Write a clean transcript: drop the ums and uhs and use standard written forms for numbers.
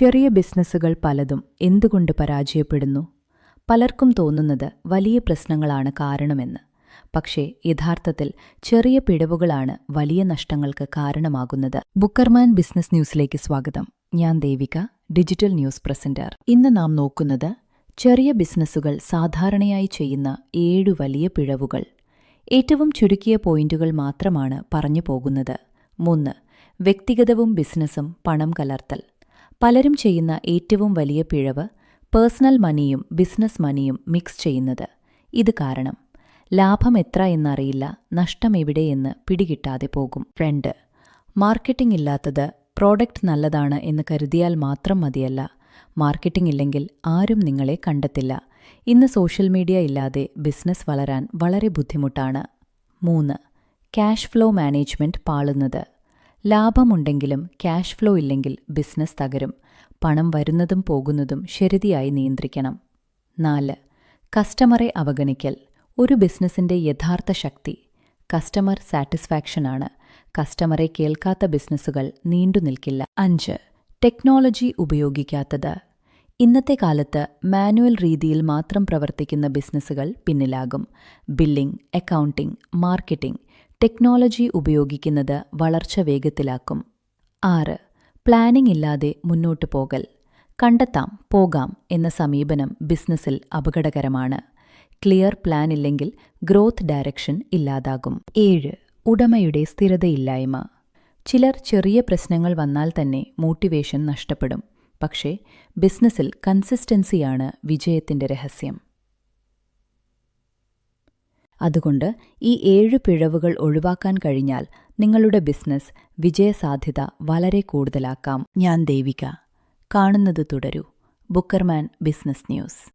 ചെറിയ ബിസിനസ്സുകൾ പലതും എന്തുകൊണ്ട് പരാജയപ്പെടുന്നു? പലർക്കും തോന്നുന്നത് വലിയ പ്രശ്നങ്ങളാണ് കാരണമെന്ന്. പക്ഷേ യഥാർത്ഥത്തിൽ ചെറിയ പിഴവുകളാണ് വലിയ നഷ്ടങ്ങൾക്ക് കാരണമാകുന്നത്. ബുക്കർമാൻ ബിസിനസ് ന്യൂസിലേക്ക് സ്വാഗതം. ഞാൻ ദേവിക, ഡിജിറ്റൽ ന്യൂസ് പ്രസന്റർ. ഇന്ന് നാം നോക്കുന്നത് ചെറിയ ബിസിനസ്സുകൾ സാധാരണയായി ചെയ്യുന്ന 7 വലിയ പിഴവുകൾ. ഏറ്റവും ചുരുക്കിയ പോയിന്റുകൾ മാത്രമാണ് പറഞ്ഞു പോകുന്നത്. 3. വ്യക്തിഗതവും ബിസിനസ്സും പണം കലർത്തൽ. പലരും ചെയ്യുന്ന ഏറ്റവും വലിയ പിഴവ് പേഴ്സണൽ മണിയും ബിസിനസ് മണിയും മിക്സ് ചെയ്യുന്നത്. ഇത് കാരണം ലാഭം എത്ര എന്നറിയില്ല, നഷ്ടം എവിടെയെന്ന് പിടികിട്ടാതെ പോകും. 2. മാർക്കറ്റിംഗ് ഇല്ലാത്തത്. പ്രോഡക്റ്റ് നല്ലതാണ് എന്ന് കരുതിയാൽ മാത്രം മതിയല്ല. മാർക്കറ്റിംഗ് ഇല്ലെങ്കിൽ ആരും നിങ്ങളെ കണ്ടെത്തില്ല. ഇന്ന് സോഷ്യൽ മീഡിയ ഇല്ലാതെ ബിസിനസ് വളരാൻ വളരെ ബുദ്ധിമുട്ടാണ്. 3. ക്യാഷ് ഫ്ലോ മാനേജ്മെന്റ് പാളുന്നത്. ലാഭമുണ്ടെങ്കിലും ക്യാഷ് ഫ്ലോ ഇല്ലെങ്കിൽ ബിസിനസ് തകരും. പണം വരുന്നതും പോകുന്നതും ശരിയായി നിയന്ത്രിക്കണം. 4. കസ്റ്റമറെ അവഗണിക്കൽ. ഒരു ബിസിനസിന്റെ യഥാർത്ഥ ശക്തി കസ്റ്റമർ സാറ്റിസ്ഫാക്ഷനാണ്. കസ്റ്റമറെ കേൾക്കാത്ത ബിസിനസ്സുകൾ നീണ്ടുനിൽക്കില്ല. 5. ടെക്നോളജി ഉപയോഗിക്കാത്തത്. ഇന്നത്തെ കാലത്ത് മാനുവൽ രീതിയിൽ മാത്രം പ്രവർത്തിക്കുന്ന ബിസിനസ്സുകൾ പിന്നിലാകും. ബില്ലിംഗ്, അക്കൗണ്ടിംഗ്, മാർക്കറ്റിംഗ്, ടെക്നോളജി ഉപയോഗിക്കുന്നത് വളർച്ച വേഗത്തിലാക്കും. 6. പ്ലാനിംഗ് ഇല്ലാതെ മുന്നോട്ടു പോകൽ. കണ്ടെത്താം, പോകാം എന്ന സമീപനം ബിസിനസ്സിൽ അപകടകരമാണ്. ക്ലിയർ പ്ലാൻ ഇല്ലെങ്കിൽ ഗ്രോത്ത് ഡയറക്ഷൻ ഇല്ലാതാകും. 7. ഉടമയുടെ സ്ഥിരതയില്ലായ്മ. ചിലർ ചെറിയ പ്രശ്നങ്ങൾ വന്നാൽ തന്നെ മോട്ടിവേഷൻ നഷ്ടപ്പെടും. പക്ഷേ ബിസിനസ്സിൽ കൺസിസ്റ്റൻസിയാണ് വിജയത്തിന്റെ രഹസ്യം. അതുകൊണ്ട് ഈ 7 പിഴവുകൾ ഒഴിവാക്കാൻ കഴിഞ്ഞാൽ നിങ്ങളുടെ ബിസിനസ് വിജയസാധ്യത വളരെ കൂടുതലാക്കാം. ഞാൻ ദേവിക. കാണുന്നത് തുടരൂ. ബുക്കർമാൻ ബിസിനസ് ന്യൂസ്.